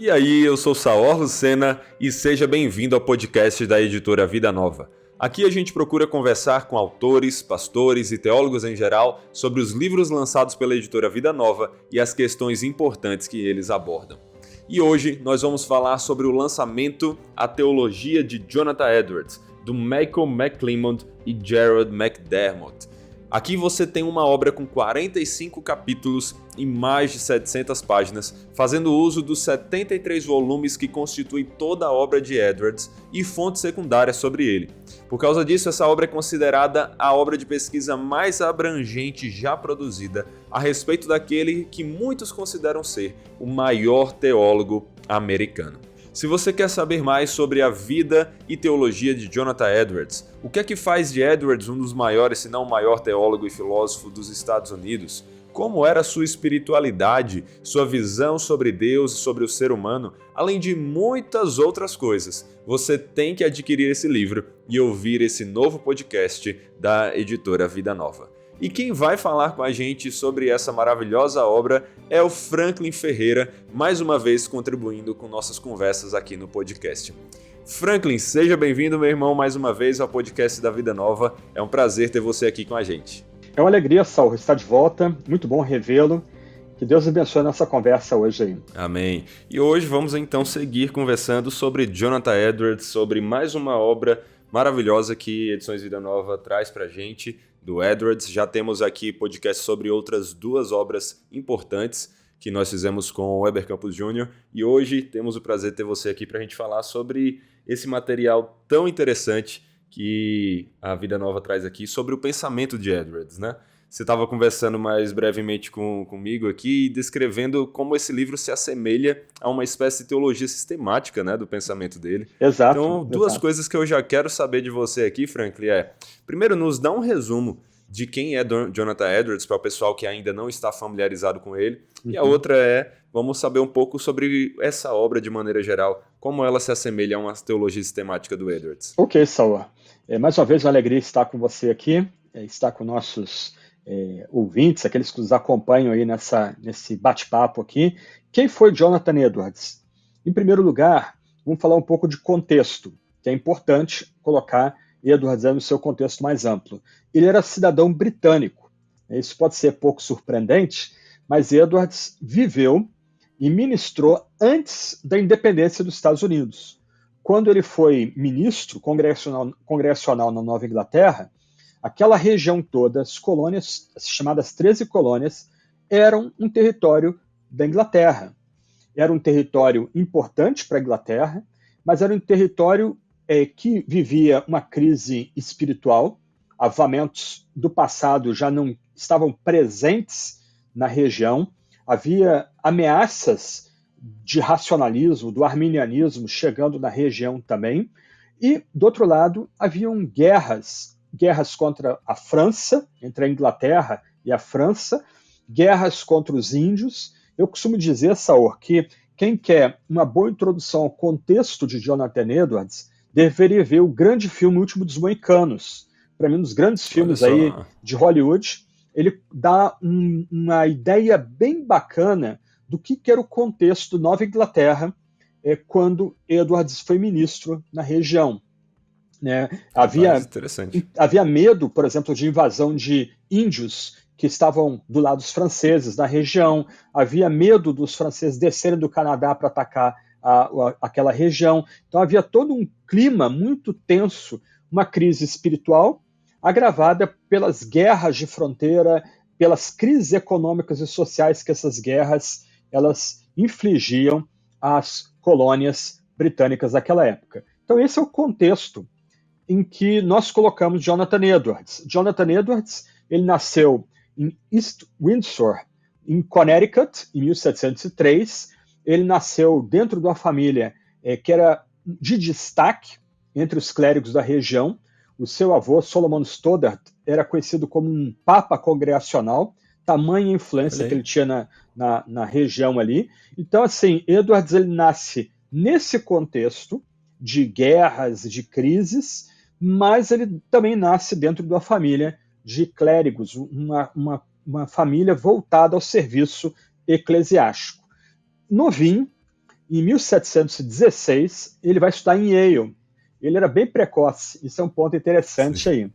E aí, eu sou Saor Lucena e seja bem-vindo ao podcast da editora Vida Nova. Aqui a gente procura conversar com autores, pastores e teólogos em geral sobre os livros lançados pela editora Vida Nova e as questões importantes que eles abordam. E hoje nós vamos falar sobre o lançamento A Teologia de Jonathan Edwards, do Michael McClymont e Gerald McDermott. Aqui você tem uma obra com 45 capítulos e mais de 700 páginas, fazendo uso dos 73 volumes que constituem toda a obra de Edwards e fontes secundárias sobre ele. Por causa disso, essa obra é considerada a obra de pesquisa mais abrangente já produzida a respeito daquele que muitos consideram ser o maior teólogo americano. Se você quer saber mais sobre a vida e teologia de Jonathan Edwards, o que é que faz de Edwards um dos maiores, se não o maior teólogo e filósofo dos Estados Unidos, como era sua espiritualidade, sua visão sobre Deus e sobre o ser humano, além de muitas outras coisas, você tem que adquirir esse livro e ouvir esse novo podcast da editora Vida Nova. E quem vai falar com a gente sobre essa maravilhosa obra é o Franklin Ferreira, mais uma vez contribuindo com nossas conversas aqui no podcast. Franklin, seja bem-vindo, meu irmão, mais uma vez ao podcast da Vida Nova. É um prazer ter você aqui com a gente. É uma alegria, Saul, estar de volta. Muito bom revê-lo. Que Deus abençoe a nossa conversa hoje aí. Amém. E hoje vamos então seguir conversando sobre Jonathan Edwards, sobre mais uma obra maravilhosa que Edições Vida Nova traz pra gente, do Edwards. Já temos aqui podcast sobre outras duas obras importantes que nós fizemos com o Weber Campos Jr. E hoje temos o prazer de ter você aqui para a gente falar sobre esse material tão interessante que a Vida Nova traz aqui, sobre o pensamento de Edwards, né? Você estava conversando mais brevemente comigo aqui, descrevendo como esse livro se assemelha a uma espécie de teologia sistemática, né, do pensamento dele. Exato. Então, duas coisas que eu já quero saber de você aqui, Franklin, primeiro, nos dá um resumo de quem é Jonathan Edwards, para o pessoal que ainda não está familiarizado com ele. E a outra vamos saber um pouco sobre essa obra de maneira geral, como ela se assemelha a uma teologia sistemática do Edwards. Ok, Saul. Mais uma vez, uma alegria estar com você aqui, estar com nossos ouvintes, aqueles que nos acompanham aí nesse bate-papo aqui. Quem foi Jonathan Edwards? Em primeiro lugar, vamos falar um pouco de contexto, que é importante colocar Edwards no seu contexto mais amplo. Ele era cidadão britânico. Isso pode ser pouco surpreendente, mas Edwards viveu e ministrou antes da independência dos Estados Unidos. Quando ele foi ministro congressional na Nova Inglaterra, aquela região toda, as colônias, as chamadas 13 colônias, eram um território da Inglaterra. Era um território importante para a Inglaterra, mas era um território que vivia uma crise espiritual. Avamentos do passado já não estavam presentes na região. Havia ameaças de racionalismo, do arminianismo chegando na região também. E, do outro lado, haviam guerras contra a França, entre a Inglaterra e a França, guerras contra os índios. Eu costumo dizer, Saor, que quem quer uma boa introdução ao contexto de Jonathan Edwards deveria ver o grande filme O Último dos Moicanos. Para mim, um dos grandes filmes aí de Hollywood. Ele dá uma ideia bem bacana do que era o contexto da Nova Inglaterra quando Edwards foi ministro na região. Né? Havia medo, por exemplo, de invasão de índios que estavam do lado dos franceses na região. Havia medo dos franceses descerem do Canadá para atacar aquela região. Então havia todo um clima muito tenso, uma crise espiritual agravada pelas guerras de fronteira, pelas crises econômicas e sociais que essas guerras elas infligiam às colônias britânicas daquela época. Então esse é o contexto em que nós colocamos Jonathan Edwards. Jonathan Edwards, ele nasceu em East Windsor, em Connecticut, em 1703. Ele nasceu dentro de uma família que era de destaque entre os clérigos da região. O seu avô, Solomon Stoddard, era conhecido como um papa congregacional, tamanha influência que ele tinha na região ali. Então, assim, Edwards ele nasce nesse contexto de guerras, de crises, mas ele também nasce dentro de uma família de clérigos, uma família voltada ao serviço eclesiástico. Novinho, Em 1716, ele vai estudar em Yale. Ele era bem precoce, isso é um ponto interessante Sim. aí.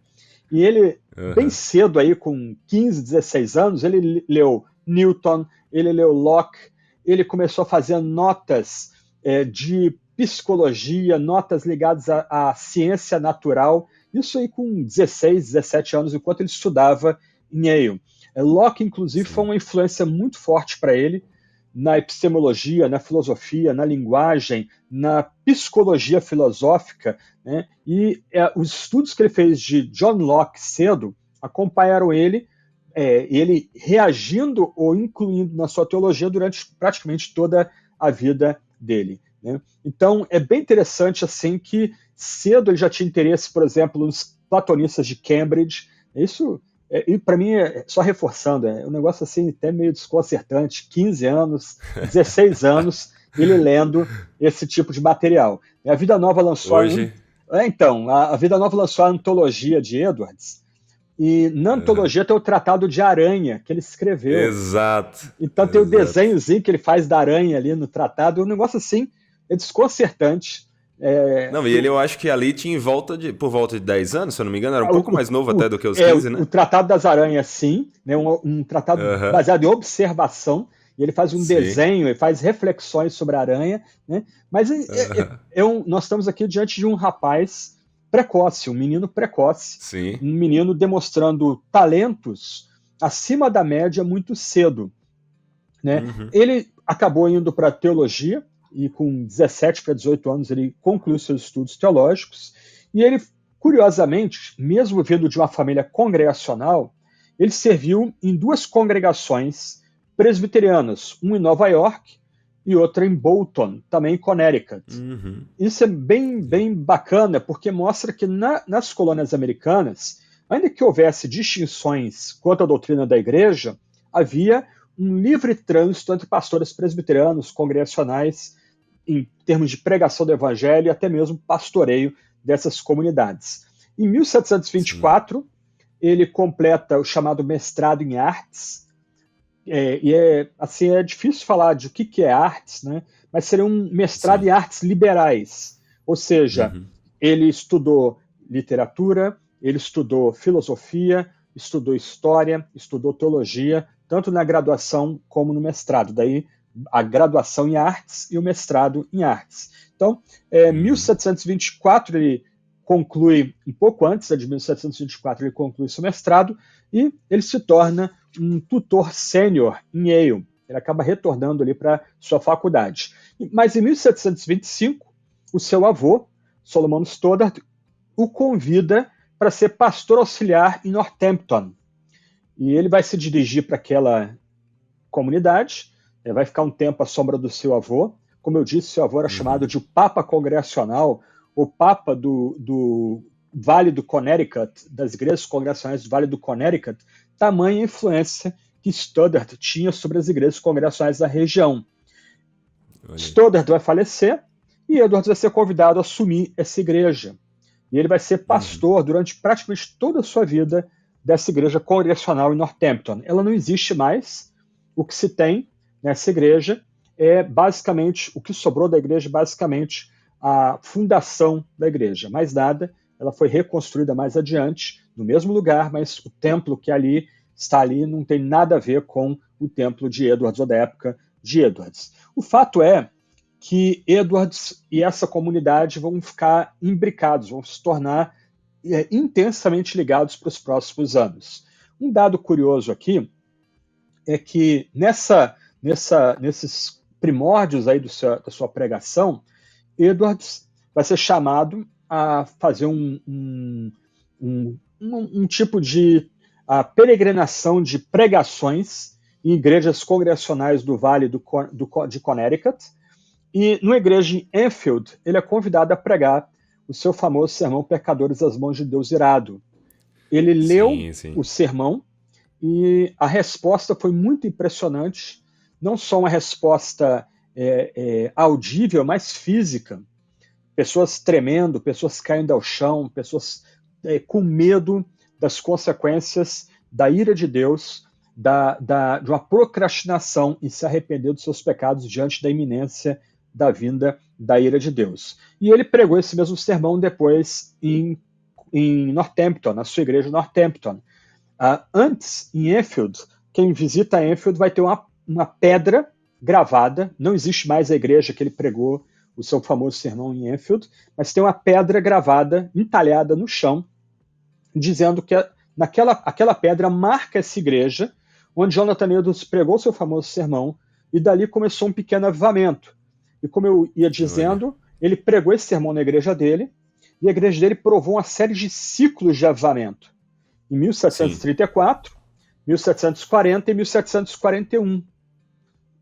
E ele, bem Aham. cedo, aí, com 15, 16 anos, ele leu Newton, ele leu Locke, ele começou a fazer notas de psicologia, notas ligadas à ciência natural, isso aí com 16, 17 anos, enquanto ele estudava em Yale. Locke, inclusive, foi Sim. uma influência muito forte para ele na epistemologia, na filosofia, na linguagem, na psicologia filosófica, né? E os estudos que ele fez de John Locke cedo acompanharam ele reagindo ou incluindo na sua teologia durante praticamente toda a vida dele, né? Então, é bem interessante assim que cedo ele já tinha interesse, por exemplo, nos platonistas de Cambridge. Isso, e para mim, só reforçando, é um negócio assim até meio desconcertante. 15 anos, 16 anos, ele lendo esse tipo de material. A Vida Nova lançou Hoje. então, a Vida Nova lançou a antologia de Edwards, e na Aham. antologia tem o Tratado de Aranha, que ele escreveu. Exato. Então tem o Exato. desenhozinho que ele faz da aranha ali no tratado, um negócio assim, é desconcertante. Não, e ele eu acho que ali tinha por volta de 10 anos, se eu não me engano, era um pouco O, mais novo o, até do que os 15, o né? Tratado das Aranhas, sim, né, um tratado Aham. baseado em observação, e ele faz um Sim. desenho, ele faz reflexões sobre a aranha, né? Mas Aham. nós estamos aqui diante de um rapaz precoce, um menino precoce, Sim. um menino demonstrando talentos acima da média muito cedo, né? Uhum. Ele acabou indo para teologia e com 17 para 18 anos ele concluiu seus estudos teológicos e ele, curiosamente, mesmo vindo de uma família congregacional, ele serviu em duas congregações presbiterianas, uma em Nova York e outra em Bolton, também em Connecticut. Uhum. Isso é bem bacana, porque mostra que nas colônias americanas, ainda que houvesse distinções quanto à doutrina da igreja, havia um livre trânsito entre pastores presbiterianos, congregacionais, em termos de pregação do evangelho e até mesmo pastoreio dessas comunidades. Em Sim. 1724, ele completa o chamado mestrado em artes, é difícil falar de o que é artes, né? Mas seria um mestrado Sim. em artes liberais, ou seja, Uhum. ele estudou literatura, ele estudou filosofia, estudou história, estudou teologia, tanto na graduação como no mestrado. Daí a graduação em artes e o mestrado em artes. Então, em Uhum. 1724 ele conclui, um pouco antes de 1724 ele conclui seu mestrado e ele se torna um tutor sênior em Yale. Ele acaba retornando ali para sua faculdade. Mas em 1725, o seu avô, Solomon Stoddard, o convida para ser pastor auxiliar em Northampton. E ele vai se dirigir para aquela comunidade, vai ficar um tempo à sombra do seu avô. Como eu disse, seu avô era chamado Uhum. de o Papa Congregacional, o Papa do Vale do Connecticut, das igrejas congregacionais do Vale do Connecticut, tamanha influência que Stoddard tinha sobre as igrejas congregacionais da região. Olha aí. Stoddard vai falecer e Edwards vai ser convidado a assumir essa igreja. E ele vai ser Uhum. pastor durante praticamente toda a sua vida dessa igreja congregacional em Northampton. Ela não existe mais. O que se tem nessa igreja é basicamente, o que sobrou da igreja, basicamente a fundação da igreja. Mais nada, ela foi reconstruída mais adiante, no mesmo lugar, mas o templo que ali está ali não tem nada a ver com o templo de Edwards ou da época de Edwards. O fato é que Edwards e essa comunidade vão ficar imbricados, vão se tornar intensamente ligados para os próximos anos. Um dado curioso aqui é que nesses primórdios aí da sua pregação, Edwards vai ser chamado a fazer um tipo de peregrinação de pregações em igrejas congregacionais do Vale de Connecticut. E numa igreja em Enfield, ele é convidado a pregar o seu famoso sermão Pecadores às Mãos de Deus Irado. Ele leu Sim, sim. o sermão e a resposta foi muito impressionante, não só uma resposta audível, mas física. Pessoas tremendo, pessoas caindo ao chão, pessoas com medo das consequências da ira de Deus, de uma procrastinação em se arrepender dos seus pecados diante da iminência da vinda da ira de Deus. E ele pregou esse mesmo sermão depois em Northampton, na sua igreja em Northampton. Antes, em Enfield, quem visita Enfield vai ter uma pedra gravada, não existe mais a igreja que ele pregou o seu famoso sermão em Enfield, mas tem uma pedra gravada, entalhada no chão, dizendo que aquela pedra marca essa igreja onde Jonathan Edwards pregou seu famoso sermão, e dali começou um pequeno avivamento. E como eu ia dizendo, ele pregou esse sermão na igreja dele, e a igreja dele provou uma série de ciclos de avivamento. Em 1734, Sim. 1740 e 1741.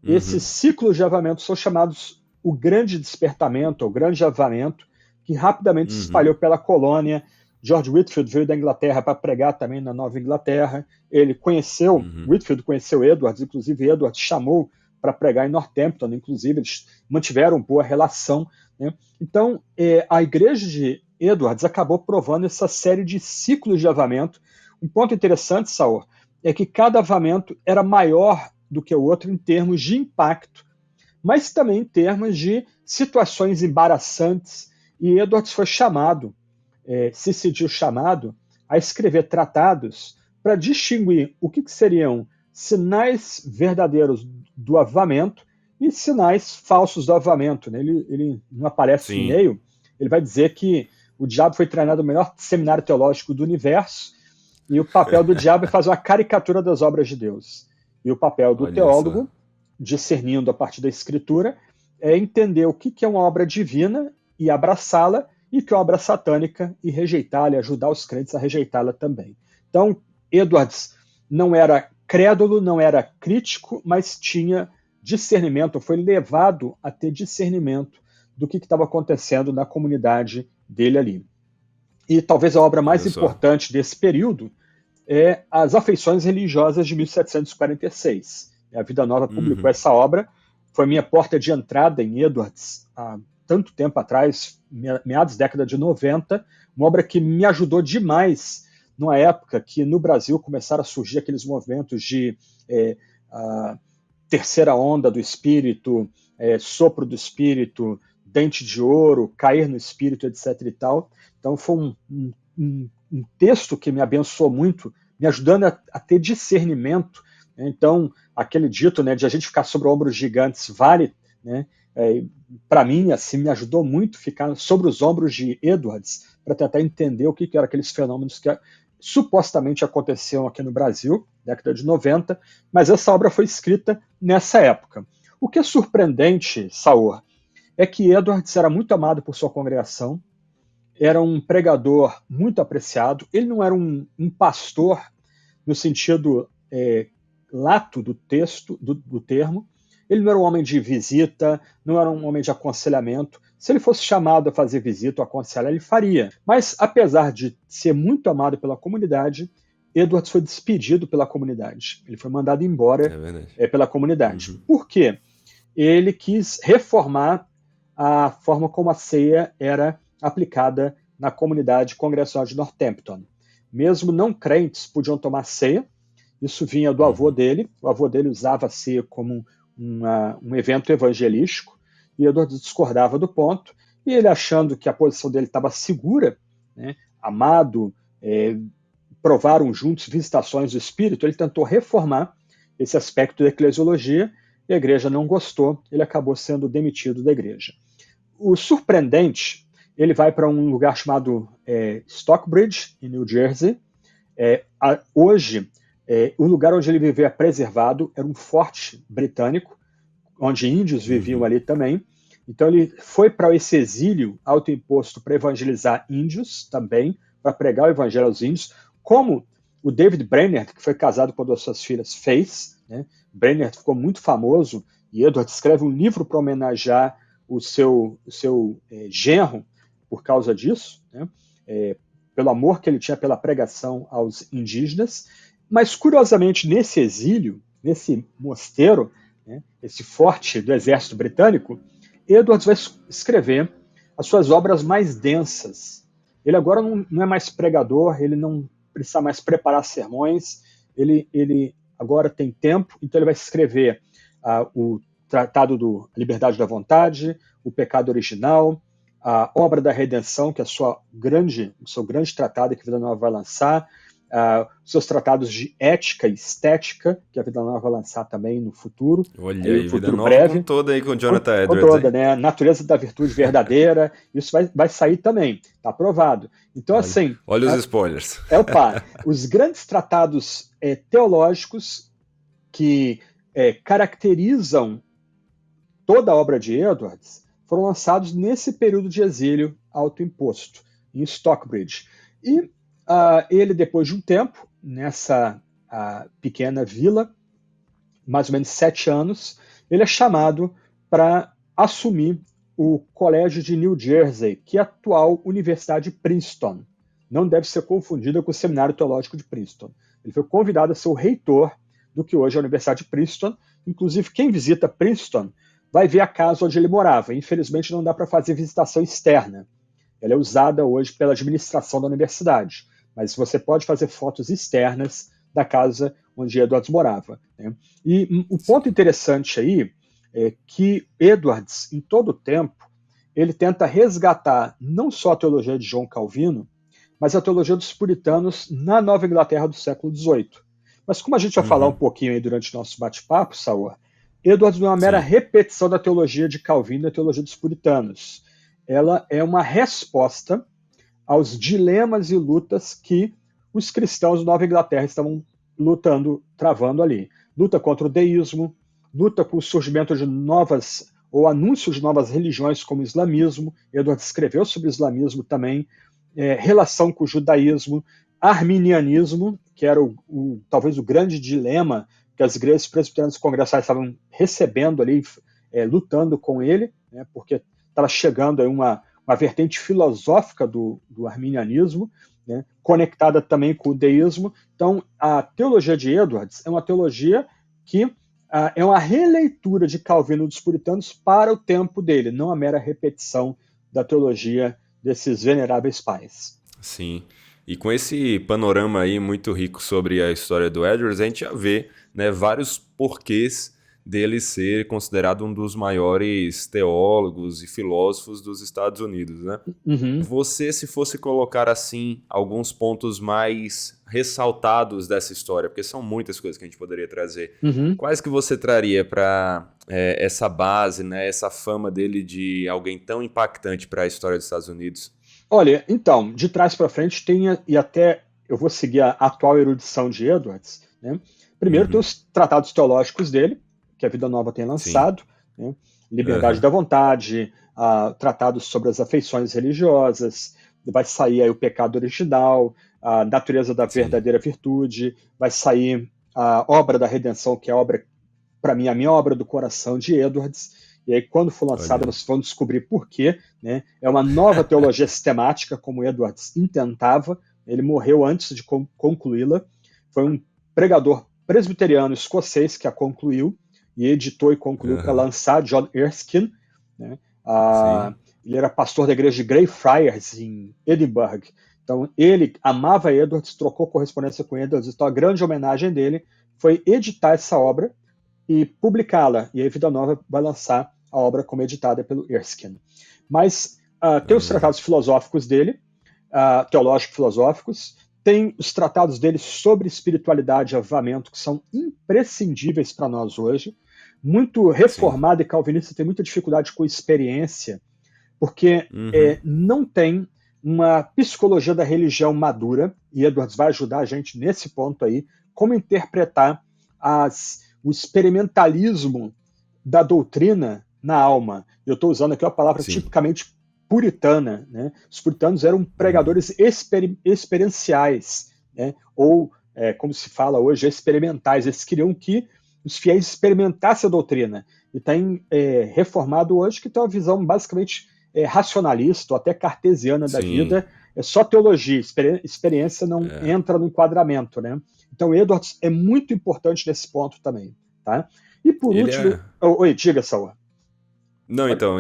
Esses ciclos de avivamento são chamados o Grande Despertamento, o Grande Avivamento, que rapidamente se espalhou pela colônia. George Whitefield veio da Inglaterra para pregar também na Nova Inglaterra. Ele conheceu, Whitefield conheceu Edwards, inclusive Edwards chamou para pregar em Northampton, inclusive eles mantiveram boa relação. Né? Então, a igreja de Edwards acabou provando essa série de ciclos de avivamento. Um ponto interessante, Saul, é que cada avivamento era maior do que o outro em termos de impacto, mas também em termos de situações embaraçantes. E Edwards foi chamado, se sentiu chamado, a escrever tratados para distinguir o que seriam sinais verdadeiros do avivamento e sinais falsos do avivamento. Né? Ele não aparece no meio, ele vai dizer que o diabo foi treinado no melhor seminário teológico do universo, e o papel do diabo é fazer uma caricatura das obras de Deus. E o papel do teólogo, discernindo a partir da Escritura, é entender o que é uma obra divina e abraçá-la, e que é uma obra satânica e rejeitá-la, e ajudar os crentes a rejeitá-la também. Então, Edwards não era crédulo, não era crítico, mas tinha discernimento, foi levado a ter discernimento do que estava acontecendo na comunidade dele ali. E talvez a obra mais importante desse período é As Afeições Religiosas de 1746. A Vida Nova publicou essa obra, foi minha porta de entrada em Edwards há tanto tempo atrás, meados da década de 90, uma obra que me ajudou demais numa época que no Brasil começaram a surgir aqueles movimentos de terceira onda do espírito, sopro do espírito, dente de ouro, cair no espírito, etc. e tal. Então foi um texto que me abençoou muito, me ajudando a ter discernimento. Então, aquele dito, né, de a gente ficar sobre ombros gigantes vale, né, para mim, assim, me ajudou muito ficar sobre os ombros de Edwards para tentar entender o que eram aqueles fenômenos que supostamente aconteciam aqui no Brasil, década de 90, mas essa obra foi escrita nessa época. O que é surpreendente, Saur, é que Edwards era muito amado por sua congregação, era um pregador muito apreciado, ele não era um pastor no sentido lato do texto, do termo, ele não era um homem de visita, não era um homem de aconselhamento. Se ele fosse chamado a fazer visita ou aconselhar, ele faria. Mas, apesar de ser muito amado pela comunidade, Edwards foi despedido pela comunidade. Ele foi mandado embora pela comunidade. Por quê? Ele quis reformar a forma como a ceia era aplicada na comunidade congregacional de Northampton. Mesmo não crentes podiam tomar ceia, isso vinha do avô dele, o avô dele usava a ceia como um evento evangelístico, e Edwards discordava do ponto, e ele achando que a posição dele estava segura, né, amado, provaram juntos visitações do Espírito, ele tentou reformar esse aspecto da eclesiologia, e a igreja não gostou, ele acabou sendo demitido da igreja. O surpreendente, ele vai para um lugar chamado Stockbridge, em New Jersey. Hoje, o lugar onde ele vivia preservado era um forte britânico, onde índios viviam ali também. Então ele foi para esse exílio autoimposto para evangelizar índios também, para pregar o evangelho aos índios, como o David Brainerd, que foi casado com uma das suas filhas, fez. Né? Brainerd ficou muito famoso, e Edward escreve um livro para homenagear o seu genro por causa disso, né? Pelo amor que ele tinha pela pregação aos indígenas. Mas, curiosamente, nesse exílio, nesse mosteiro, né, esse forte do exército britânico, Edwards vai escrever as suas obras mais densas. Ele agora não é mais pregador, ele não precisa mais preparar sermões, ele agora tem tempo, então ele vai escrever o Tratado da Liberdade da Vontade, o Pecado Original, a Obra da Redenção, que é o seu grande tratado que a Vida Nova vai lançar, seus tratados de ética e estética, que a Vida Nova vai lançar também no futuro, Olha aí, aí, no Vida futuro Nova com breve, toda aí com Jonathan com Edwards, toda, hein? né? Natureza da Virtude Verdadeira, isso vai sair também, está aprovado. Então, Olha, assim, olha os spoilers. os grandes tratados teológicos que caracterizam toda a obra de Edwards foram lançados nesse período de exílio autoimposto, em Stockbridge. E ele, depois de um tempo, nessa pequena vila, mais ou menos 7 anos, ele é chamado para assumir o Colégio de New Jersey, que é a atual Universidade de Princeton. Não deve ser confundida com o Seminário Teológico de Princeton. Ele foi convidado a ser o reitor do que hoje é a Universidade de Princeton. Inclusive, quem visita Princeton vai ver a casa onde ele morava. Infelizmente, não dá para fazer visitação externa. Ela é usada hoje pela administração da universidade, mas você pode fazer fotos externas da casa onde Edwards morava, né? E o ponto interessante aí é que Edwards, em todo o tempo, ele tenta resgatar não só a teologia de João Calvino, mas a teologia dos puritanos na Nova Inglaterra do século XVIII. Mas como a gente vai falar um pouquinho aí durante o nosso bate-papo, Saur, Edwards não é uma mera repetição da teologia de Calvino e da teologia dos puritanos. Ela é uma resposta aos dilemas e lutas que os cristãos da Nova Inglaterra estavam travando ali. Luta contra o deísmo, luta com o surgimento de novas, ou anúncios de novas religiões como o islamismo. Edwards escreveu sobre o islamismo também, relação com o judaísmo, arminianismo, que era talvez o grande dilema que as igrejas presbiterianas congreссais estavam recebendo ali, lutando com ele, né, porque estava chegando aí uma vertente filosófica do arminianismo, né, conectada também com o deísmo. Então, a teologia de Edwards é uma teologia que é uma releitura de Calvino dos puritanos para o tempo dele, não a mera repetição da teologia desses veneráveis pais. Sim. E com esse panorama aí muito rico sobre a história do Edwards, a gente já vê, né, vários porquês dele ser considerado um dos maiores teólogos e filósofos dos Estados Unidos, né? Você, se fosse colocar assim alguns pontos mais ressaltados dessa história, porque são muitas coisas que a gente poderia trazer, quais que você traria para essa base, né, essa fama dele de alguém tão impactante para a história dos Estados Unidos? Olha, então, de trás para frente e até eu vou seguir a atual erudição de Edwards, né? Primeiro tem os tratados teológicos dele, que a Vida Nova tem lançado, né? Liberdade da Vontade, tratados sobre as afeições religiosas, vai sair aí o Pecado Original, a Natureza da Verdadeira Virtude, vai sair a Obra da Redenção, que é para mim, a minha obra do coração de Edwards. E aí, quando for lançada, vocês vão descobrir por quê, né? É uma nova teologia sistemática, como Edwards intentava. Ele morreu antes de concluí-la. Foi um pregador presbiteriano escocês que a concluiu e editou e concluiu para lançar, John Erskine, né? Ele era pastor da igreja de Greyfriars, em Edinburgh. Então, ele amava Edwards, trocou correspondência com Edwards. Então, a grande homenagem dele foi editar essa obra e publicá-la. E a Vida Nova vai lançar a obra como editada pelo Erskine. Mas tem os tratados filosóficos dele, teológico-filosóficos, tem os tratados dele sobre espiritualidade e avivamento, que são imprescindíveis para nós hoje. Muito reformado e calvinista tem muita dificuldade com experiência, porque não tem uma psicologia da religião madura, e Edwards vai ajudar a gente nesse ponto aí, como interpretar o experimentalismo da doutrina na alma. Eu estou usando aqui uma palavra tipicamente puritana, né? Os puritanos eram pregadores experienciais, né? Ou, como se fala hoje, experimentais. Eles queriam que os fiéis experimentassem a doutrina. E tem reformado hoje que tem uma visão basicamente racionalista ou até cartesiana da vida. É só teologia, experiência não entra no enquadramento, né? Então, Edwards é muito importante nesse ponto também, tá? E por último... Oi, diga, Saul. Não, então,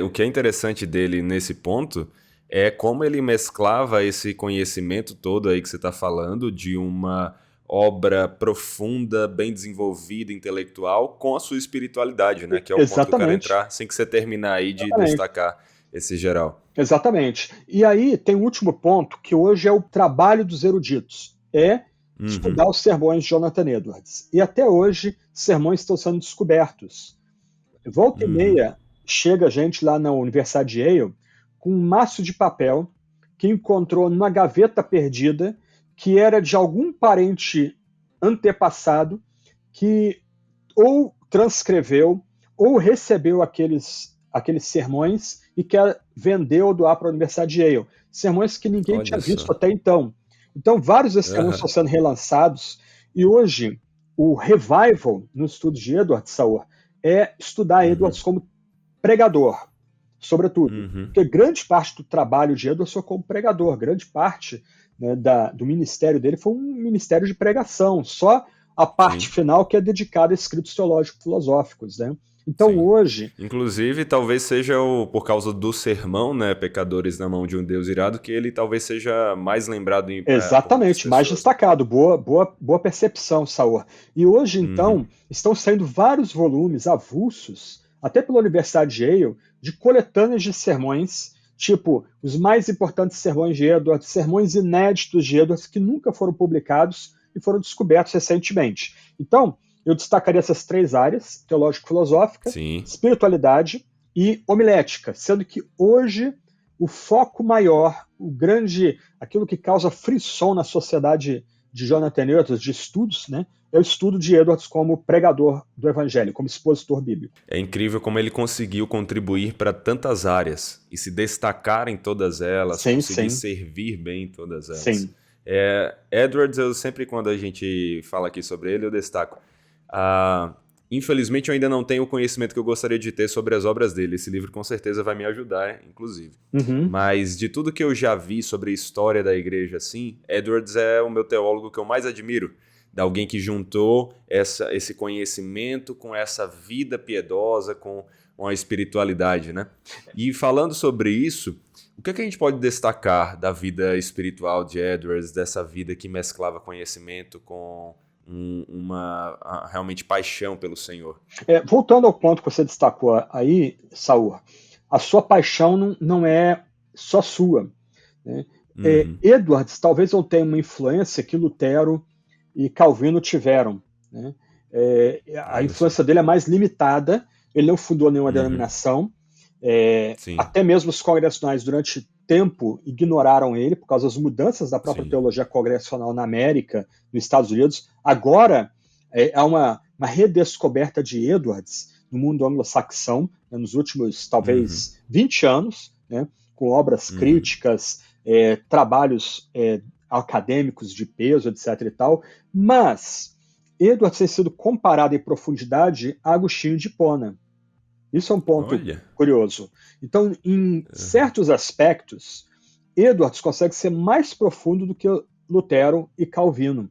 o que é interessante dele nesse ponto é como ele mesclava esse conhecimento todo aí que você está falando de uma obra profunda, bem desenvolvida, intelectual, com a sua espiritualidade, né? Que é o ponto que eu quero Exatamente, entrar, assim que você terminar aí de exatamente. destacar esse geral. Exatamente. E aí tem um último ponto, que hoje é o trabalho dos eruditos, é Uhum, estudar os sermões de Jonathan Edwards. E até hoje, sermões estão sendo descobertos. Volta e uhum. meia, chega gente lá na Universidade de Yale com um maço de papel que encontrou numa gaveta perdida, que era de algum parente antepassado que ou transcreveu ou recebeu aqueles sermões e quer vender ou doar para a Universidade de Yale. Sermões que ninguém tinha Olha visto só. até então. Então, vários desses sermões Aham, estão sendo relançados e hoje o revival no estudo de Edward Sauer é estudar uhum, Edwards como pregador, sobretudo. uhum. Porque grande parte do trabalho de Edwards foi como pregador, grande parte, né, do ministério dele foi um ministério de pregação, só a parte Sim, final que é dedicada a escritos teológicos filosóficos. Né? Então sim. hoje, Inclusive, talvez seja por causa do sermão, né, Pecadores na Mão de um Deus Irado, que ele talvez seja mais lembrado por muitas exatamente, mais pessoas, né? destacado, boa percepção, Saor. E hoje, Uhum, então, estão saindo vários volumes avulsos, até pela Universidade de Yale, de coletâneas de sermões, tipo os mais importantes sermões de Edwards, sermões inéditos de Edwards que nunca foram publicados e foram descobertos recentemente. Então, eu destacaria essas três áreas, teológico-filosófica, sim. espiritualidade e homilética, sendo que hoje o foco maior, aquilo que causa frisson na sociedade de Jonathan Edwards, de estudos, né, é o estudo de Edwards como pregador do evangelho, como expositor bíblico. É incrível como ele conseguiu contribuir para tantas áreas e se destacar em todas elas, Sim, conseguir sim, servir bem em todas elas. sim. Edwards, eu sempre, quando a gente fala aqui sobre ele, eu destaco. Ah, infelizmente, eu ainda não tenho o conhecimento que eu gostaria de ter sobre as obras dele. Esse livro com certeza vai me ajudar, inclusive. Uhum. Mas de tudo que eu já vi sobre a história da igreja, assim, Edwards é o meu teólogo que eu mais admiro. De alguém que juntou esse conhecimento com essa vida piedosa, com a espiritualidade, né? E falando sobre isso, o que é que a gente pode destacar da vida espiritual de Edwards, dessa vida que mesclava conhecimento com uma realmente paixão pelo Senhor? Voltando ao ponto que você destacou aí, Saul, a sua paixão não é só sua. Né? Uhum. Edwards talvez não tenha uma influência que Lutero e Calvino tiveram. Né? A Olha só. influência dele é mais limitada, ele não fundou nenhuma Uhum. denominação, Sim, até mesmo os congregacionais durante tempo ignoraram ele por causa das mudanças da própria sim. teologia congregacional na América, nos Estados Unidos. Agora há uma redescoberta de Edwards no mundo anglo-saxão, né, nos últimos Uhum. talvez 20 anos, né, com obras Uhum. críticas, trabalhos acadêmicos de peso, etc. e tal, mas Edwards tem sido comparado em profundidade a Agostinho de Hipona. Isso é um ponto Olha. curioso. Então, em Uhum. certos aspectos, Edwards consegue ser mais profundo do que Lutero e Calvino.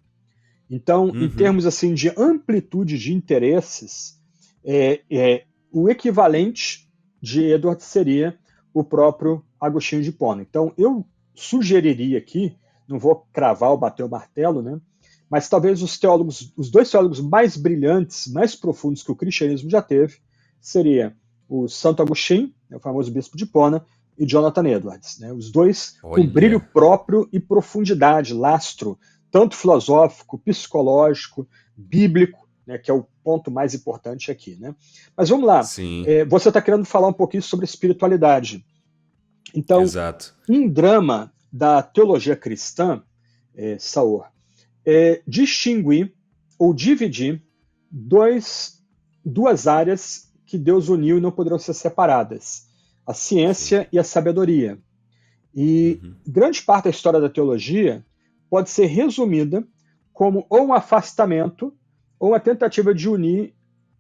Então, em Uhum. termos assim de amplitude de interesses, o equivalente de Edwards seria o próprio Agostinho de Hipona. Então, eu sugeriria aqui, não vou cravar ou bater o martelo, né? Mas talvez os dois teólogos mais brilhantes, mais profundos que o cristianismo já teve, seria o Santo Agostinho, né, o famoso bispo de Hipona, e Jonathan Edwards. Né? Os dois com brilho Olha. próprio e profundidade, lastro, tanto filosófico, psicológico, bíblico, né, que é o ponto mais importante aqui. Né? Mas vamos lá, Sim, você está querendo falar um pouquinho sobre espiritualidade. Então, exato. um drama da teologia cristã, Saor, distinguir ou dividir duas áreas que Deus uniu e não poderão ser separadas: a Sim. ciência e a sabedoria. E Uhum. grande parte da história da teologia pode ser resumida como ou um afastamento ou uma tentativa de unir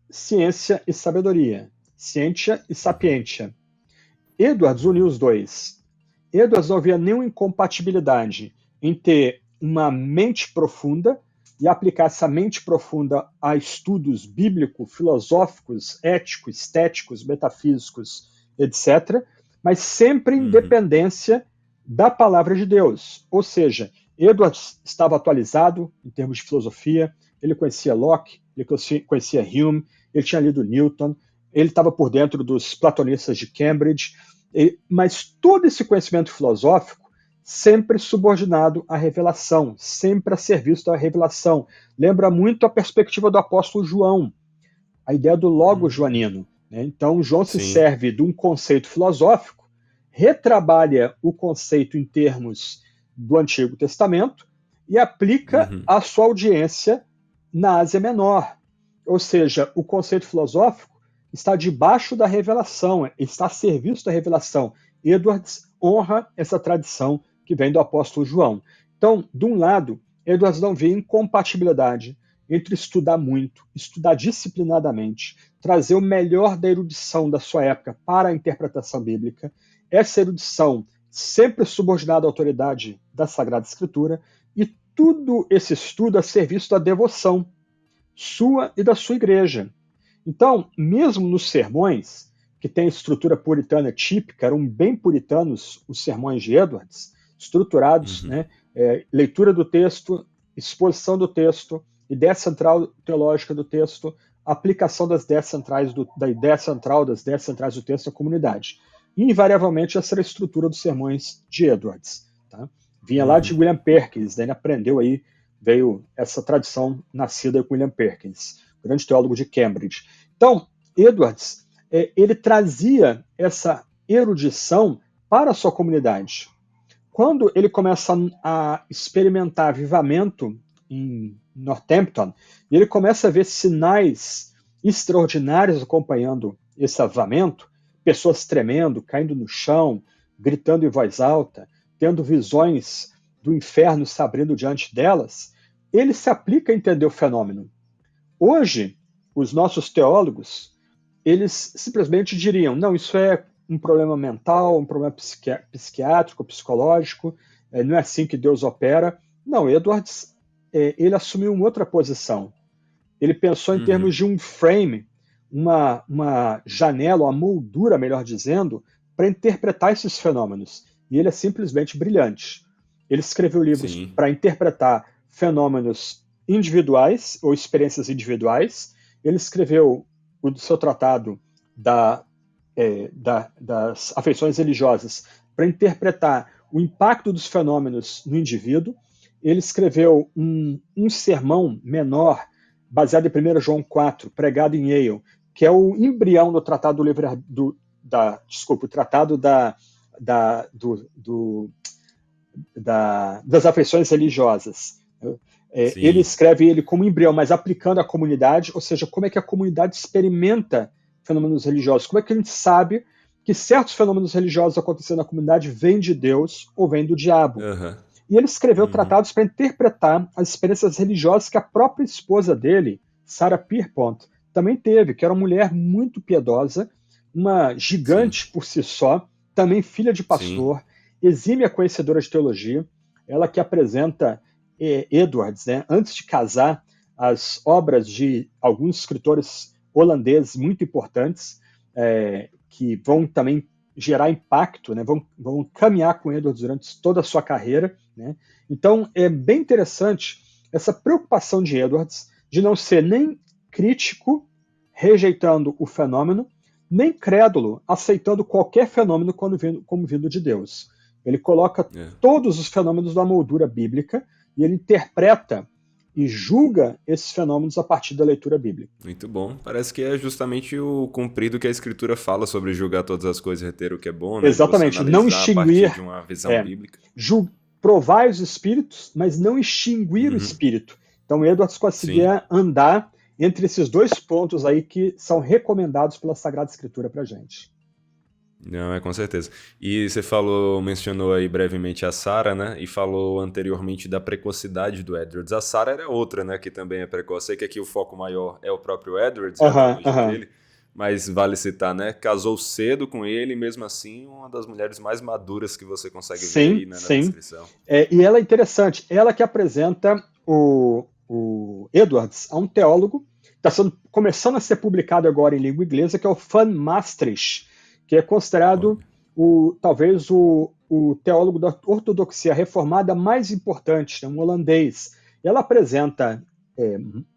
ciência e sabedoria, ciência e Uhum. sapiência. Edwards uniu Uhum. os dois. Edwards não via nenhuma incompatibilidade em ter uma mente profunda e aplicar essa mente profunda a estudos bíblicos, filosóficos, éticos, estéticos, metafísicos, etc., mas sempre em Uhum. dependência da palavra de Deus. Ou seja, Edwards estava atualizado em termos de filosofia, ele conhecia Locke, ele conhecia Hume, ele tinha lido Newton, ele estava por dentro dos platonistas de Cambridge, mas todo esse conhecimento filosófico sempre subordinado à revelação, sempre a serviço da revelação. Lembra muito a perspectiva do apóstolo João, a ideia do logo joanino. Né? Então, João se serve de um conceito filosófico, retrabalha o conceito em termos do Antigo Testamento e aplica à sua audiência na Ásia Menor. Ou seja, o conceito filosófico está debaixo da revelação, está a serviço da revelação. Edwards honra essa tradição que vem do apóstolo João. Então, de um lado, Edwards não vê incompatibilidade entre estudar muito, estudar disciplinadamente, trazer o melhor da erudição da sua época para a interpretação bíblica, essa erudição sempre subordinada à autoridade da Sagrada Escritura, e tudo esse estudo a serviço da devoção sua e da sua igreja. Então, mesmo nos sermões, que têm estrutura puritana típica, eram bem puritanos os sermões de Edwards, estruturados, né, leitura do texto, exposição do texto, ideia central teológica do texto, aplicação das ideias centrais da ideia central das ideias centrais do texto à comunidade. E, invariavelmente, essa era a estrutura dos sermões de Edwards. Tá? Vinha lá de William Perkins, daí ele aprendeu aí, veio essa tradição nascida com William Perkins, grande teólogo de Cambridge. Então, Edwards, ele trazia essa erudição para a sua comunidade. Quando ele começa a experimentar avivamento em Northampton, e ele começa a ver sinais extraordinários acompanhando esse avivamento, pessoas tremendo, caindo no chão, gritando em voz alta, tendo visões do inferno se abrindo diante delas, ele se aplica a entender o fenômeno. Hoje, os nossos teólogos, eles simplesmente diriam, não, isso é um problema mental, um problema psiquiátrico, psicológico, não é assim que Deus opera. Não, Edwards, ele assumiu uma outra posição. Ele pensou em termos de um frame, uma janela, uma moldura, melhor dizendo, para interpretar esses fenômenos. E ele é simplesmente brilhante. Ele escreveu livros para interpretar fenômenos individuais ou experiências individuais. Ele escreveu o seu tratado das afeições religiosas para interpretar o impacto dos fenômenos no indivíduo. Ele escreveu um sermão menor, baseado em 1 João 4, pregado em Yale, que é o embrião do Tratado o Tratado das afeições religiosas. Ele escreve ele como embrião, mas aplicando à comunidade, ou seja, como é que a comunidade experimenta fenômenos religiosos, como é que a gente sabe que certos fenômenos religiosos acontecendo na comunidade vêm de Deus ou vêm do diabo. E ele escreveu tratados para interpretar as experiências religiosas que a própria esposa dele, Sarah Pierpont, também teve, que era uma mulher muito piedosa, uma gigante por si só, também filha de pastor, exímia conhecedora de teologia, ela que apresenta Edwards, né, antes de casar, as obras de alguns escritores holandeses muito importantes, que vão também gerar impacto, né, vão caminhar com Edwards durante toda a sua carreira. Né? Então, é bem interessante essa preocupação de Edwards de não ser nem crítico, rejeitando o fenômeno, nem crédulo, aceitando qualquer fenômeno como vindo de Deus. Ele coloca todos os fenômenos da moldura bíblica e ele interpreta e julga esses fenômenos a partir da leitura bíblica. Muito bom. Parece que é justamente o cumprido que a Escritura fala sobre julgar todas as coisas e reter o que é bom, né? Exatamente. Não extinguir. A partir de uma visão bíblica. Provai os espíritos, mas não extinguir o espírito. Então, Edwards conseguia andar entre esses dois pontos aí que são recomendados pela Sagrada Escritura para a gente. Não, com certeza. E você mencionou aí brevemente a Sarah, né? E falou anteriormente da precocidade do Edwards. A Sarah era outra, né? Que também é precoce. Sei que aqui o foco maior é o próprio Edwards, dele, mas vale citar, né? Casou cedo com ele, e mesmo assim, uma das mulheres mais maduras que você consegue ver aí, né, na descrição. E ela é interessante. Ela que apresenta o Edwards a um teólogo que está começando a ser publicado agora em língua inglesa, que é o Van Maastricht, que é considerado talvez o o teólogo da ortodoxia reformada mais importante, né, um holandês. Ela apresenta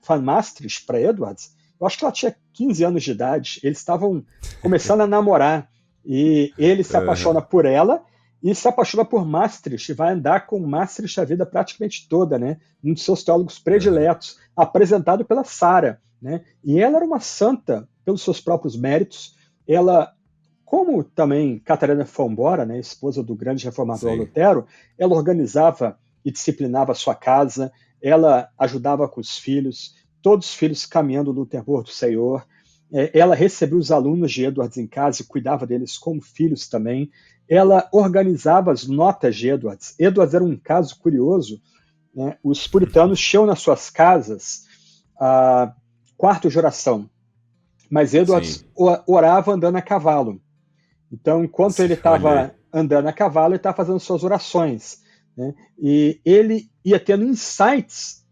Van Maastricht para Edwards. Eu acho que ela tinha 15 anos de idade. Eles estavam começando a namorar. E ele se apaixona por ela e se apaixona por Maastricht. Vai andar com Maastricht a vida praticamente toda, né? Um dos seus teólogos prediletos, apresentado pela Sara. Né? E ela era uma santa pelos seus próprios méritos. Ela, como também Catarina von Bora, né, esposa do grande reformador Lutero, ela organizava e disciplinava a sua casa, ela ajudava com os filhos, todos os filhos caminhando no temor do Senhor. Ela recebia os alunos de Edwards em casa e cuidava deles como filhos também. Ela organizava as notas de Edwards. Edwards era um caso curioso. Né? Os puritanos tinham nas suas casas quarto de oração, mas Edwards orava andando a cavalo. Então, enquanto ele estava andando a cavalo, ele estava fazendo suas orações. Né? E ele ia tendo insights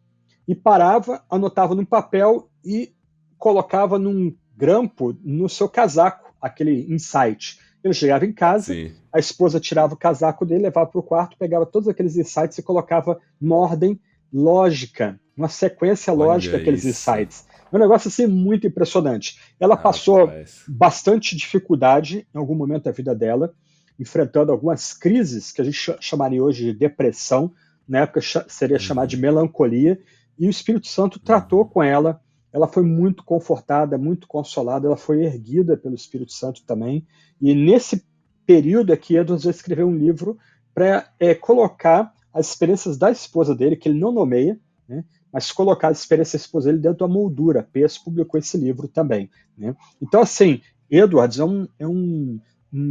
e parava, anotava num papel e colocava num grampo no seu casaco aquele insight. Ele chegava em casa, a esposa tirava o casaco dele, levava para o quarto, pegava todos aqueles insights e colocava numa ordem lógica, uma sequência lógica daqueles insights. É um negócio assim muito impressionante. Ela passou bastante dificuldade em algum momento da vida dela, enfrentando algumas crises que a gente chamaria hoje de depressão, na época seria chamada de melancolia, e o Espírito Santo tratou com ela. Ela foi muito confortada, muito consolada, ela foi erguida pelo Espírito Santo também. E nesse período aqui, Edwards vai escrever um livro para colocar as experiências da esposa dele, que ele não nomeia, né, mas colocar as experiências da esposa dele dentro da moldura. Peirce publicou esse livro também. Né. Então, assim, Edwards é um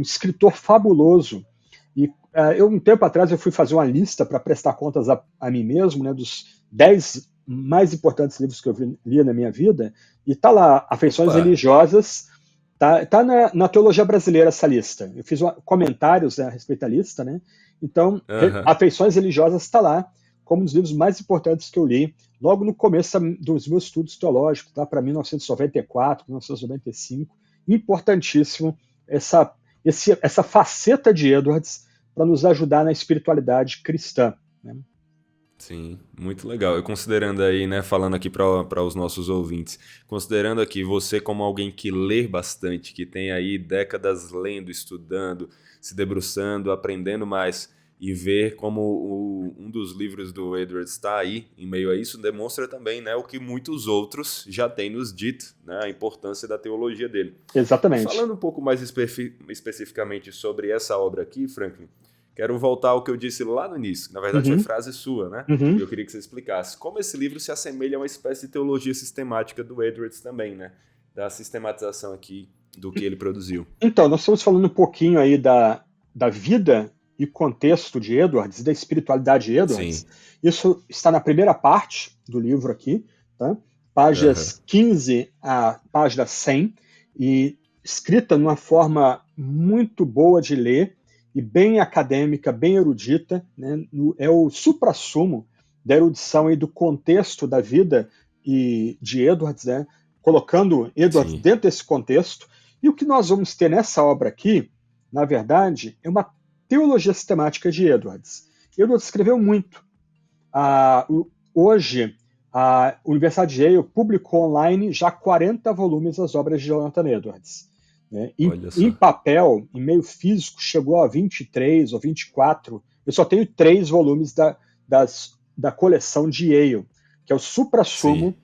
escritor fabuloso. E um tempo atrás, eu fui fazer uma lista para prestar contas a mim mesmo, né, dos 10 mais importantes livros que eu li na minha vida, e tá lá, Afeições Religiosas, tá na teologia brasileira essa lista. Eu fiz comentários a respeito da lista, né? Então, Afeições Religiosas está lá, como um dos livros mais importantes que eu li, logo no começo dos meus estudos teológicos, tá? Para 1994, 1995, importantíssimo essa faceta de Edwards para nos ajudar na espiritualidade cristã. Né? Sim, muito legal. Eu considerando aí, né, falando aqui para os nossos ouvintes, considerando aqui você como alguém que lê bastante, que tem aí décadas lendo, estudando, se debruçando, aprendendo mais, e ver como um dos livros do Edwards está aí, em meio a isso, demonstra também, né, o que muitos outros já têm nos dito, né, a importância da teologia dele. Exatamente. Falando um pouco mais especificamente sobre essa obra aqui, Franklin, quero voltar ao que eu disse lá no início. Na verdade, foi frase sua, né? E eu queria que você explicasse como esse livro se assemelha a uma espécie de teologia sistemática do Edwards também, né? Da sistematização aqui do que ele produziu. Então, nós estamos falando um pouquinho aí da vida e contexto de Edwards, da espiritualidade de Edwards. Sim. Isso está na primeira parte do livro aqui, tá? Páginas 15 a página 100, e escrita numa forma muito boa de ler, e bem acadêmica, bem erudita, né? É o suprassumo da erudição e do contexto da vida de Edwards, né? Colocando Edwards dentro desse contexto. E o que nós vamos ter nessa obra aqui, na verdade, é uma teologia sistemática de Edwards. Edwards escreveu muito. Hoje, a Universidade de Yale publicou online já 40 volumes das obras de Jonathan Edwards. Né? Em papel, em meio físico, chegou a 23 ou 24. Eu só tenho 3 volumes da coleção de Yale, que é o suprassumo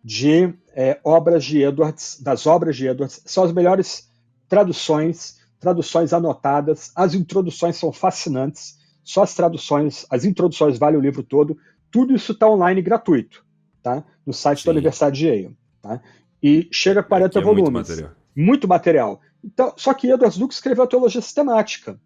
de obras de Edwards, das obras de Edwards. São as melhores traduções anotadas. As introduções são fascinantes. Só as introduções valem o livro todo. Tudo isso está online gratuito, tá? No site da Universidade de Yale. Tá? E chega a 40 volumes. Muito material. Então, só que Edwards nunca escreveu a teologia sistemática.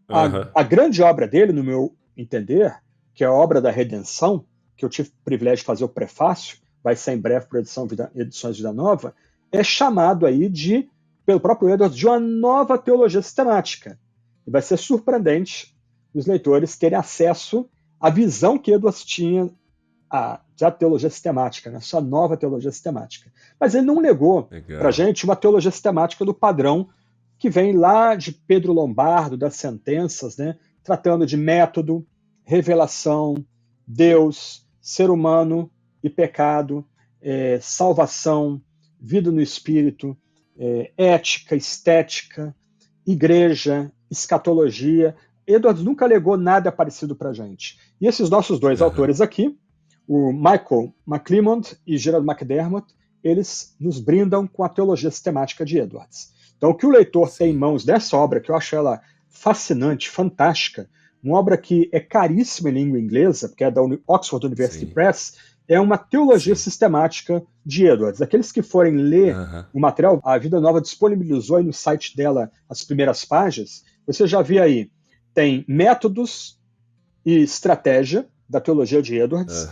A grande obra dele, no meu entender, que é a obra da redenção, que eu tive o privilégio de fazer o prefácio, vai ser em breve por Edições Vida Nova, é chamado aí pelo próprio Edwards de uma nova teologia sistemática. E vai ser surpreendente os leitores terem acesso à visão que Edwards tinha da teologia sistemática, né? Sua nova teologia sistemática. Mas ele não negou para a gente uma teologia sistemática do padrão que vem lá de Pedro Lombardo, das sentenças, né? tratando de método, revelação, Deus, ser humano e pecado, salvação, vida no espírito, ética, estética, igreja, escatologia. Edwards nunca legou nada parecido para a gente. E esses nossos dois autores aqui, o Michael McClymont e Gerald McDermott, eles nos brindam com a teologia sistemática de Edwards. Então, o que o leitor tem em mãos dessa obra, que eu acho ela fascinante, fantástica, uma obra que é caríssima em língua inglesa, porque é da Oxford University Press, é uma teologia sistemática de Edwards. Aqueles que forem ler o material, a Vida Nova disponibilizou aí no site dela as primeiras páginas, você já viu aí, tem métodos e estratégia da teologia de Edwards,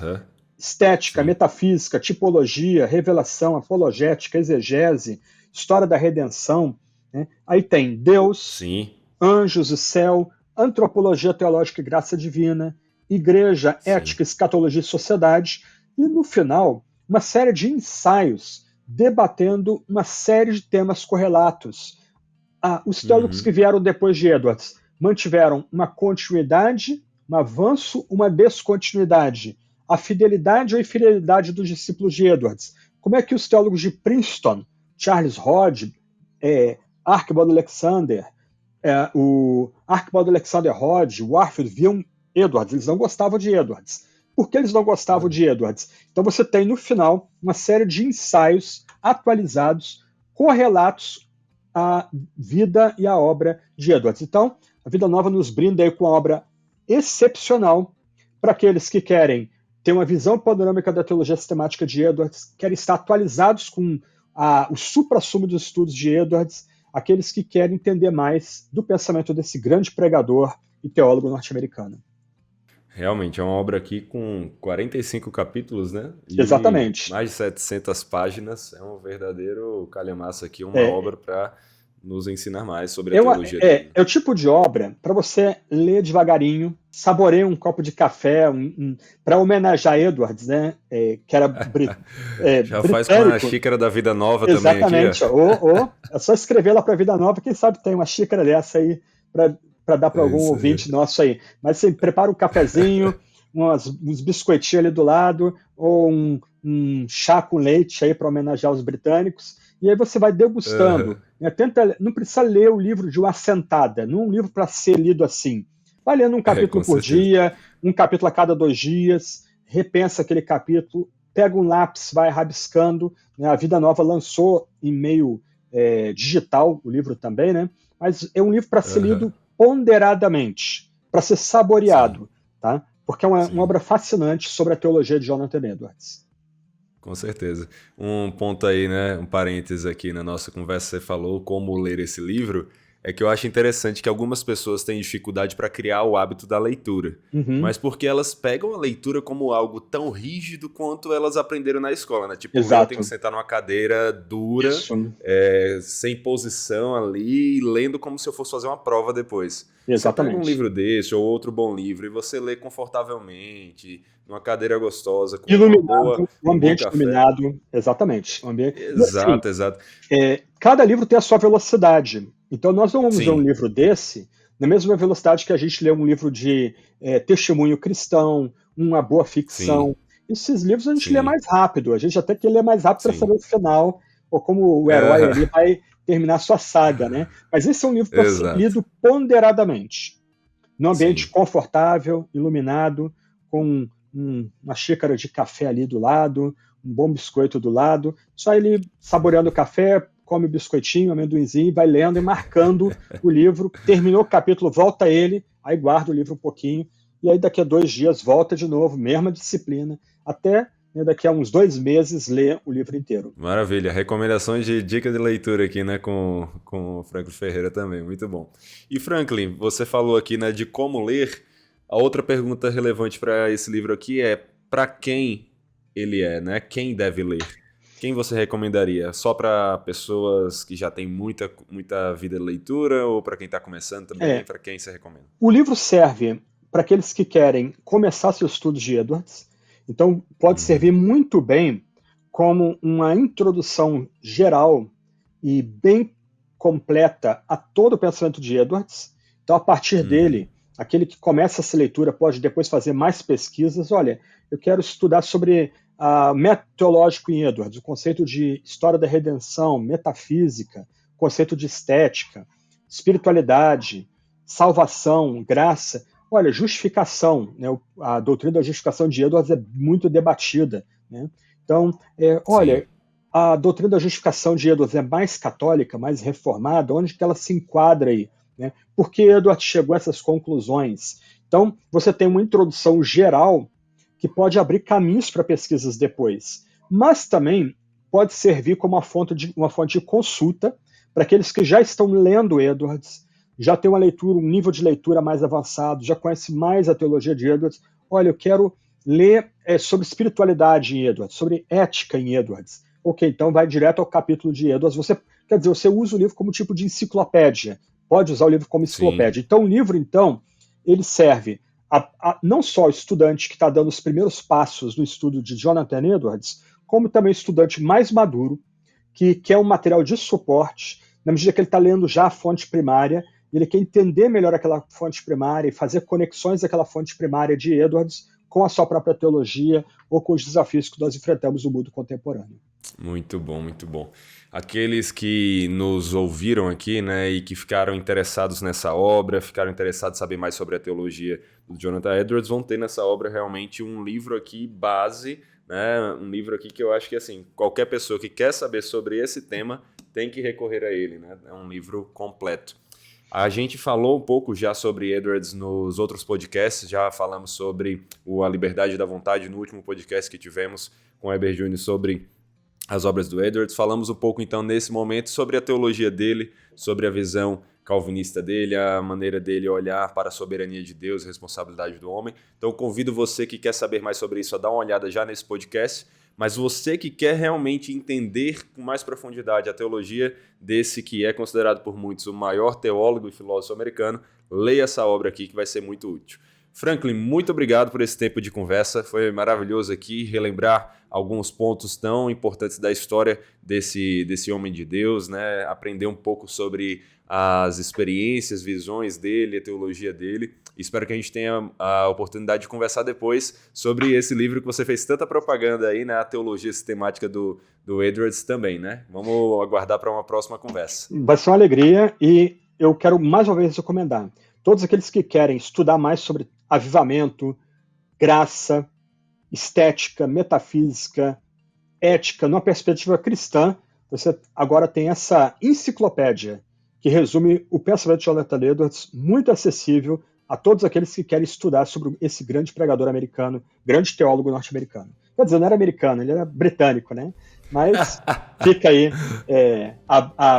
estética, metafísica, tipologia, revelação, apologética, exegese, história da redenção, né? Aí tem Deus, anjos e céu, antropologia teológica e graça divina, igreja, ética, escatologia e sociedade, e no final, uma série de ensaios debatendo uma série de temas correlatos. Os teólogos que vieram depois de Edwards mantiveram uma continuidade, um avanço, uma descontinuidade, a fidelidade ou infidelidade dos discípulos de Edwards. Como é que os teólogos de Princeton, Charles Hodge, Archibald Alexander, o Archibald Alexander Hodge, Warfield, viam Edwards? Eles não gostavam de Edwards. Por que eles não gostavam de Edwards? Então você tem no final uma série de ensaios atualizados, correlatos à vida e à obra de Edwards. Então, a Vida Nova nos brinda aí com uma obra excepcional para aqueles que querem ter uma visão panorâmica da teologia sistemática de Edwards, querem estar atualizados com o suprassumo dos estudos de Edwards, aqueles que querem entender mais do pensamento desse grande pregador e teólogo norte-americano. Realmente, é uma obra aqui com 45 capítulos, né? E exatamente. Mais de 700 páginas. É um verdadeiro calhamaço aqui, uma obra para nos ensinar mais sobre a teologia dele. É o tipo de obra para você ler devagarinho, saborear um copo de café, para homenagear Edwards, né? Que era já faz com a xícara da Vida Nova também aqui. Exatamente. É só escrever lá para a Vida Nova, quem sabe tem uma xícara dessa aí para dar para algum ouvinte nosso aí. Mas você prepara um cafezinho, uns biscoitinhos ali do lado, ou um chá com leite aí para homenagear os britânicos, e aí você vai degustando. Não precisa ler o livro de uma sentada, não é um livro para ser lido assim. Vai lendo um capítulo por dia, um capítulo a cada 2 dias, repensa aquele capítulo, pega um lápis, vai rabiscando. Né? A Vida Nova lançou em meio digital o livro também, né? Mas é um livro para ser lido ponderadamente, para ser saboreado, tá? Porque é uma obra fascinante sobre a teologia de Jonathan Edwards. Com certeza. Um ponto aí, né, um parênteses aqui na nossa conversa, você falou como ler esse livro, é que eu acho interessante que algumas pessoas têm dificuldade para criar o hábito da leitura, mas porque elas pegam a leitura como algo tão rígido quanto elas aprenderam na escola, né? Tipo, eu tenho que sentar numa cadeira dura, sem posição ali, lendo como se eu fosse fazer uma prova depois. Exatamente. Você pega um livro desse ou outro bom livro e você lê confortavelmente, numa cadeira gostosa, com iluminado, um ambiente iluminado. Exatamente. Exato. Cada livro tem a sua velocidade. Então, nós não vamos ler um livro desse na mesma velocidade que a gente lê um livro de testemunho cristão, uma boa ficção. Esses livros a gente lê mais rápido. A gente até quer ler mais rápido para saber o final, ou como o herói ali vai terminar sua saga, né? Mas esse é um livro para ser lido ponderadamente. Num ambiente confortável, iluminado, com uma xícara de café ali do lado, um bom biscoito do lado. Só ele saboreando o café, come o biscoitinho, amendoinzinho, vai lendo e marcando o livro. Terminou o capítulo, volta ele, aí guarda o livro um pouquinho, e aí daqui a 2 dias volta de novo, mesma disciplina, até daqui a uns 2 meses ler o livro inteiro. Maravilha, recomendações de dica de leitura aqui, né, com o Franklin Ferreira também, muito bom. E Franklin, você falou aqui, né, de como ler. A outra pergunta relevante para esse livro aqui é para quem ele é, né? Quem deve ler? Quem você recomendaria? Só para pessoas que já têm muita vida de leitura ou para quem está começando também? Para quem você recomenda? O livro serve para aqueles que querem começar seus estudos de Edwards. Então, pode servir muito bem como uma introdução geral e bem completa a todo o pensamento de Edwards. Então, a partir dele, aquele que começa essa leitura pode depois fazer mais pesquisas. Olha, eu quero estudar sobre método teológico em Edwards, o conceito de história da redenção, metafísica, conceito de estética, espiritualidade, salvação, graça. Olha, justificação, né? A doutrina da justificação de Edwards é muito debatida, né? Então, olha, a doutrina da justificação de Edwards é mais católica, mais reformada, onde que ela se enquadra aí? Né? Por que Edwards chegou a essas conclusões? Então, você tem uma introdução geral que pode abrir caminhos para pesquisas depois, mas também pode servir como uma fonte de consulta para aqueles que já estão lendo Edwards, já tem um nível de leitura mais avançado, já conhece mais a teologia de Edwards. Olha, eu quero ler sobre espiritualidade em Edwards, sobre ética em Edwards. Ok, então vai direto ao capítulo de Edwards. Você usa o livro como tipo de enciclopédia. Pode usar o livro como enciclopédia. Sim. Então, o livro, ele serve não só ao estudante que está dando os primeiros passos no estudo de Jonathan Edwards, como também o estudante mais maduro, que quer um material de suporte, na medida que ele está lendo já a fonte primária, ele quer entender melhor aquela fonte primária e fazer conexões daquela fonte primária de Edwards com a sua própria teologia ou com os desafios que nós enfrentamos no mundo contemporâneo. Muito bom, muito bom. Aqueles que nos ouviram aqui, né, e que ficaram interessados nessa obra, ficaram interessados em saber mais sobre a teologia do Jonathan Edwards, vão ter nessa obra realmente um livro aqui base, né, um livro aqui que eu acho que assim, qualquer pessoa que quer saber sobre esse tema tem que recorrer a ele, né? É um livro completo. A gente falou um pouco já sobre Edwards nos outros podcasts, já falamos sobre A Liberdade da Vontade no último podcast que tivemos com o Heber Júnior sobre as obras do Edwards. Falamos um pouco então nesse momento sobre a teologia dele, sobre a visão calvinista dele, a maneira dele olhar para a soberania de Deus, a responsabilidade do homem. Então convido você que quer saber mais sobre isso a dar uma olhada já nesse podcast, mas você que quer realmente entender com mais profundidade a teologia desse que é considerado por muitos o maior teólogo e filósofo americano, leia essa obra aqui que vai ser muito útil. Franklin, muito obrigado por esse tempo de conversa, foi maravilhoso aqui relembrar alguns pontos tão importantes da história desse homem de Deus, né? Aprender um pouco sobre as experiências, visões dele, a teologia dele. Espero que a gente tenha a oportunidade de conversar depois sobre esse livro que você fez tanta propaganda aí, né? A teologia sistemática do Edwards também, né? Vamos aguardar para uma próxima conversa. Vai ser uma alegria e eu quero mais uma vez recomendar. Todos aqueles que querem estudar mais sobre avivamento, graça, estética, metafísica, ética, numa perspectiva cristã, você agora tem essa enciclopédia que resume o pensamento de Jonathan Edwards, muito acessível a todos aqueles que querem estudar sobre esse grande pregador americano, grande teólogo norte-americano. Quer dizer, não era americano, ele era britânico, né? Mas fica aí,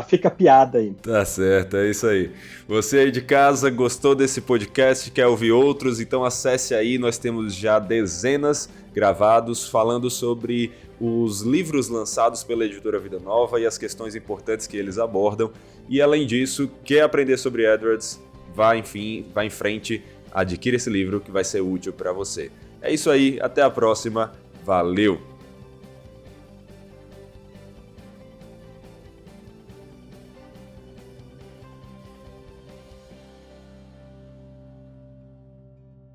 fica a piada aí. Tá certo, é isso aí. Você aí de casa gostou desse podcast, quer ouvir outros? Então acesse aí, nós temos já dezenas gravados falando sobre os livros lançados pela editora Vida Nova e as questões importantes que eles abordam. E além disso, quer aprender sobre Edwards? Vá em frente, adquira esse livro que vai ser útil para você. É isso aí, até a próxima, valeu!